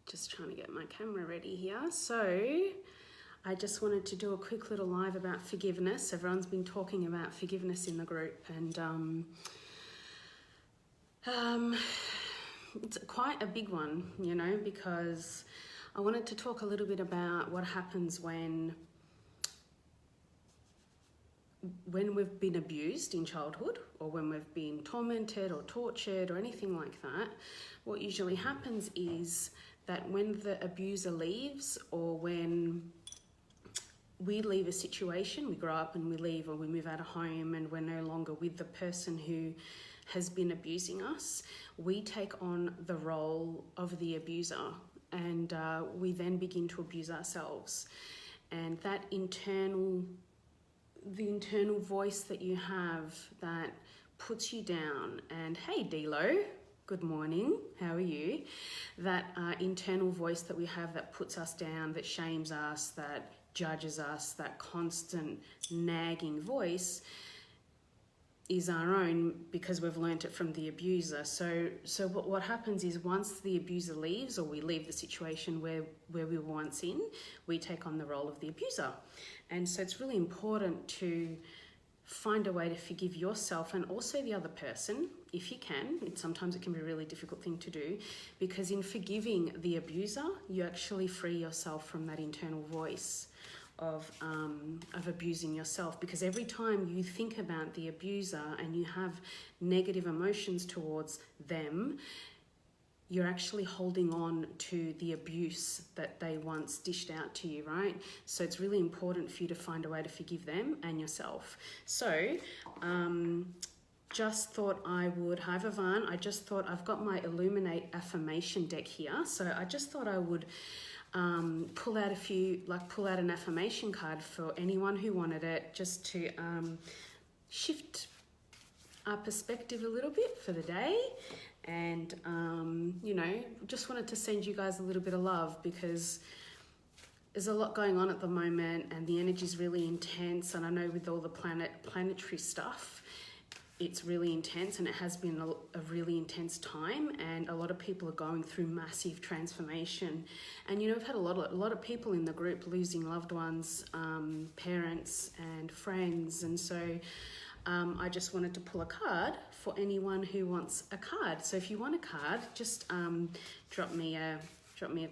Just trying to get my camera ready here. So I just wanted to do a quick little live about forgiveness. Everyone's been talking about forgiveness in the group, and it's quite a big one, you know, because I wanted to talk a little bit about what happens when we've been abused in childhood, or when we've been tormented or tortured or anything like that. What usually happens is that when the abuser leaves, or when we leave a situation, we grow up and we leave, or we move out of home and we're no longer with the person who has been abusing us, we take on the role of the abuser, and we then begin to abuse ourselves. And that the internal voice that you have that puts you down, and hey Dilo, good morning, how are you? That internal voice that we have that puts us down, that shames us, that judges us, that constant nagging voice is our own, because we've learnt it from the abuser. So what happens is, once the abuser leaves, or we leave the situation where we were once in, we take on the role of the abuser. And so it's really important to find a way to forgive yourself and also the other person, if you can. Sometimes it can be a really difficult thing to do, because in forgiving the abuser, you actually free yourself from that internal voice of abusing yourself. Because every time you think about the abuser and you have negative emotions towards them, you're actually holding on to the abuse that they once dished out to you, right? So it's really important for you to find a way to forgive them and yourself. So just thought I would, hi Vivan, I've got my Illuminate affirmation deck here. So I just thought I would pull out an affirmation card for anyone who wanted it, just to shift our perspective a little bit for the day. And, you know, just wanted to send you guys a little bit of love, because there's a lot going on at the moment and the energy is really intense. And I know with all the planetary stuff, it's really intense, and it has been a really intense time, and a lot of people are going through massive transformation. And, you know, I've had a lot of people in the group losing loved ones, parents and friends. And so I just wanted to pull a card for anyone who wants a card. So if you want a card, just drop me a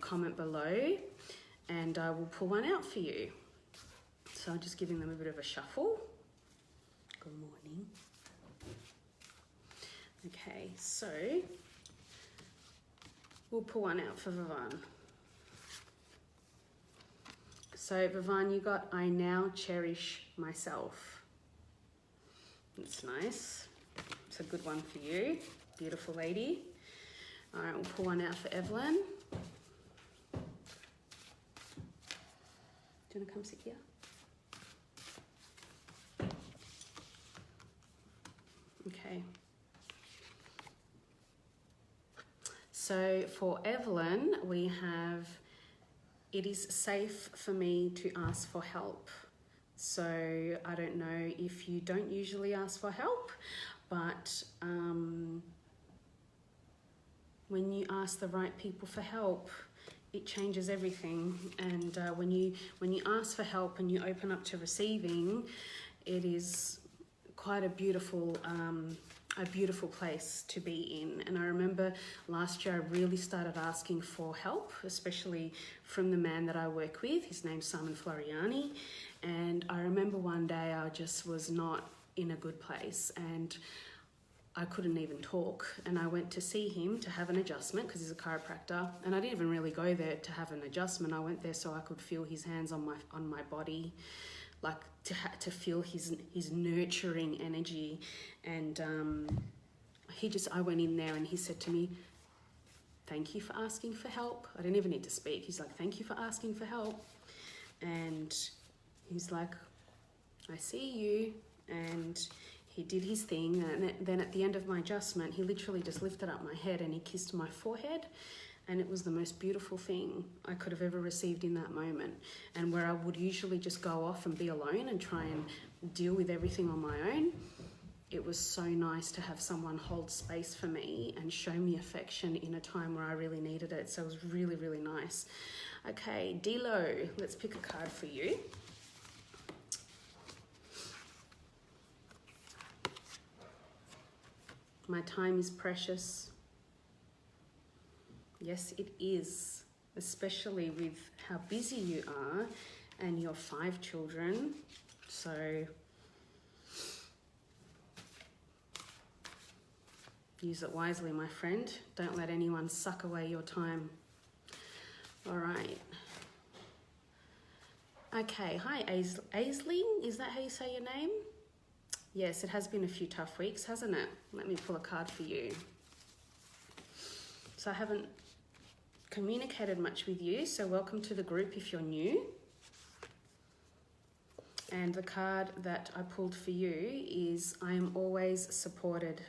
comment below, and I will pull one out for you. So I'm just giving them a bit of a shuffle. Good morning. Okay, so we'll pull one out for Vivan. So Vivan, you got I now cherish myself. That's nice. It's a good one for you. Beautiful lady. All right, we'll pull one out for Evelyn. Do you want to come sit here? Okay. So for Evelyn, we have, it is safe for me to ask for help. So I don't know if you don't usually ask for help, but when you ask the right people for help, it changes everything. And when you ask for help and you open up to receiving, it is quite a beautiful place to be in. And I remember last year I really started asking for help, especially from the man that I work with. His name's Simon Floriani. And I remember one day I just was not in a good place, and I couldn't even talk. And I went to see him to have an adjustment, because he's a chiropractor. And I didn't even really go there to have an adjustment. I went there so I could feel his hands on my body, like to feel his nurturing energy. And I went in there and he said to me, "Thank you for asking for help." I didn't even need to speak. He's like, "Thank you for asking for help." And he's like, "I see you." And he did his thing. And then at the end of my adjustment, he literally just lifted up my head and he kissed my forehead. And it was the most beautiful thing I could have ever received in that moment. And where I would usually just go off and be alone and try and deal with everything on my own, it was so nice to have someone hold space for me and show me affection in a time where I really needed it. So it was really, really nice. Okay, Dilo, let's pick a card for you. My time is precious. Yes, it is, especially with how busy you are and your 5 children. So use it wisely, my friend. Don't let anyone suck away your time. All right. Okay, hi Aisley, is that how you say your name? Yes, it has been a few tough weeks, hasn't it? Let me pull a card for you. So I haven't communicated much with you, so welcome to the group if you're new. And the card that I pulled for you is I am always supported.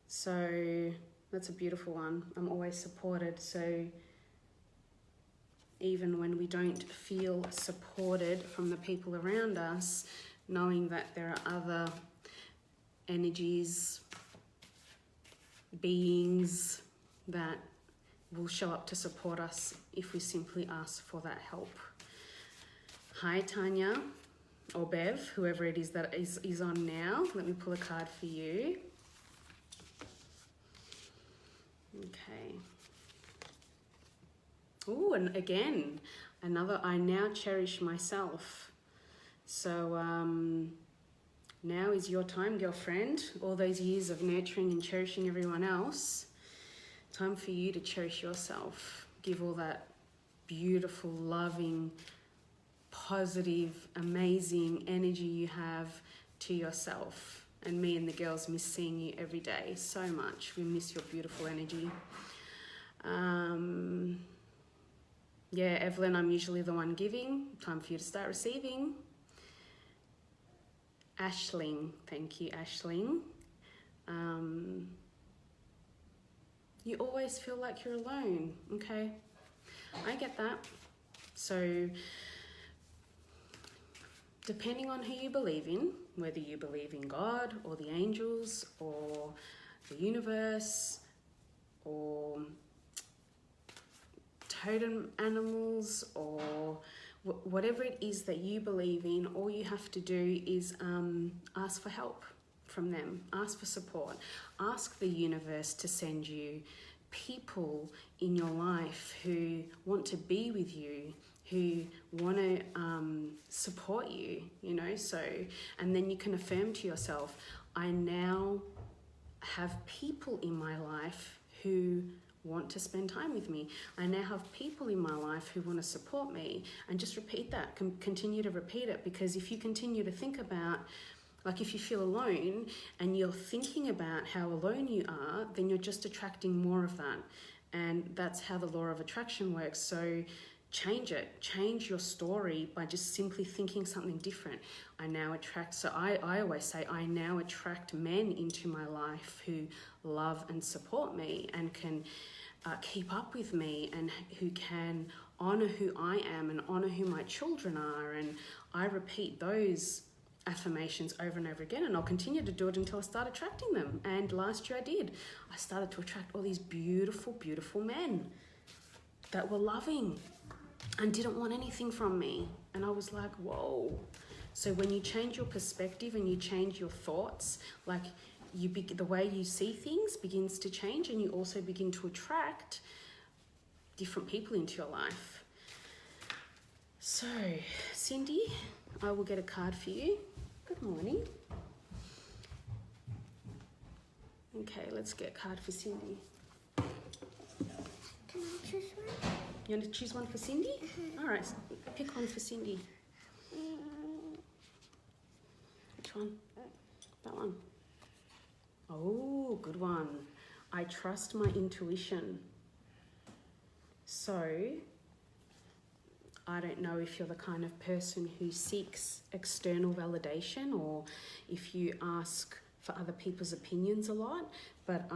So that's a beautiful one. I'm always supported. So even when we don't feel supported from the people around us, knowing that there are other energies, beings that will show up to support us if we simply ask for that help. Hi Tanya, or Bev, whoever it is that is on now. Let me pull a card for you. Okay. Oh, and again, another, I now cherish myself. So now is your time, girlfriend. All those years of nurturing and cherishing everyone else, time for you to cherish yourself. Give all that beautiful, loving, positive, amazing energy you have to yourself. And me and the girls miss seeing you every day so much. We miss your beautiful energy. Yeah, Evelyn, I'm usually the one giving. Time for you to start receiving. Ashling, thank you, Ashling. You always feel like you're alone, okay? I get that. So, depending on who you believe in, whether you believe in God or the angels or the universe or totem animals or whatever it is that you believe in, all you have to do is ask for help from them, ask for support, ask the universe to send you people in your life who want to be with you, who want to support you, you know. So, and then you can affirm to yourself, I now have people in my life who want to spend time with me. I now have people in my life who want to support me. And just repeat that, continue to repeat it, because if you continue to think about, like if you feel alone and you're thinking about how alone you are, then you're just attracting more of that. And that's how the law of attraction works. So change it, change your story by just simply thinking something different. I now attract, so I always say, I now attract men into my life who love and support me and can keep up with me and who can honor who I am and honor who my children are. And I repeat those affirmations over and over again, and I'll continue to do it until I start attracting them. And last year I did. I started to attract all these beautiful, beautiful men that were loving and didn't want anything from me. And I was like, whoa. So when you change your perspective and you change your thoughts, like the way you see things begins to change, and you also begin to attract different people into your life. So, Cindy, I will get a card for you. Good morning. Okay, let's get a card for Cindy. Can I choose one? You want to choose one for Cindy? All right, pick one for Cindy. Which one? That one. Oh, good one. I trust my intuition. So, I don't know if you're the kind of person who seeks external validation or if you ask for other people's opinions a lot, but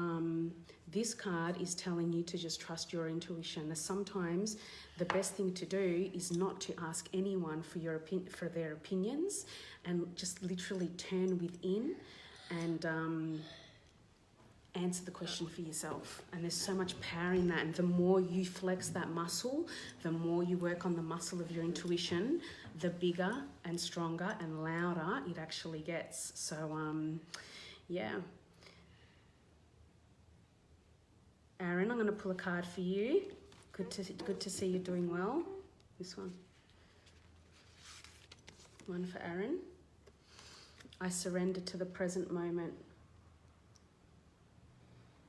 this card is telling you to just trust your intuition. Sometimes the best thing to do is not to ask anyone for their opinions, and just literally turn within and answer the question for yourself. And there's so much power in that. And the more you flex that muscle, the more you work on the muscle of your intuition, the bigger and stronger and louder it actually gets. So, yeah. Aaron, I'm going to pull a card for you. Good to see you doing well. This one. One for Aaron. I surrender to the present moment.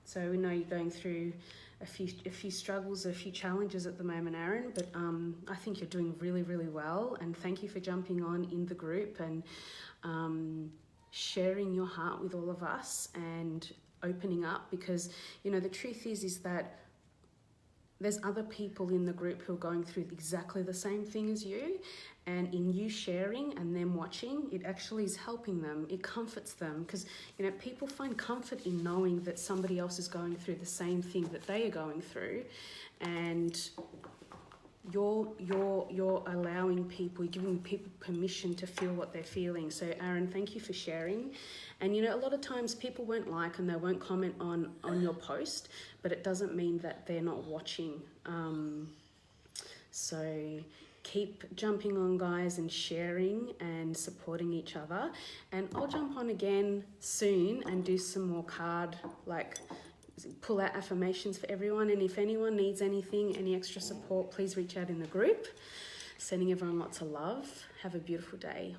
So we know you're going through a few struggles, a few challenges at the moment, Aaron, but I think you're doing really, really well. And thank you for jumping on in the group and sharing your heart with all of us and opening up, because, you know, the truth is that there's other people in the group who are going through exactly the same thing as you, and in you sharing and them watching, it actually is helping them. It comforts them, because, you know, people find comfort in knowing that somebody else is going through the same thing that they are going through, and you're allowing people, you're giving people permission to feel what they're feeling. So Aaron, thank you for sharing. And you know, a lot of times people won't like and they won't comment on your post, but it doesn't mean that they're not watching. So keep jumping on, guys, and sharing and supporting each other. And I'll jump on again soon and do some more card, like pull out affirmations for everyone. And if anyone needs anything, any extra support, please reach out in the group. Sending everyone lots of love. Have a beautiful day.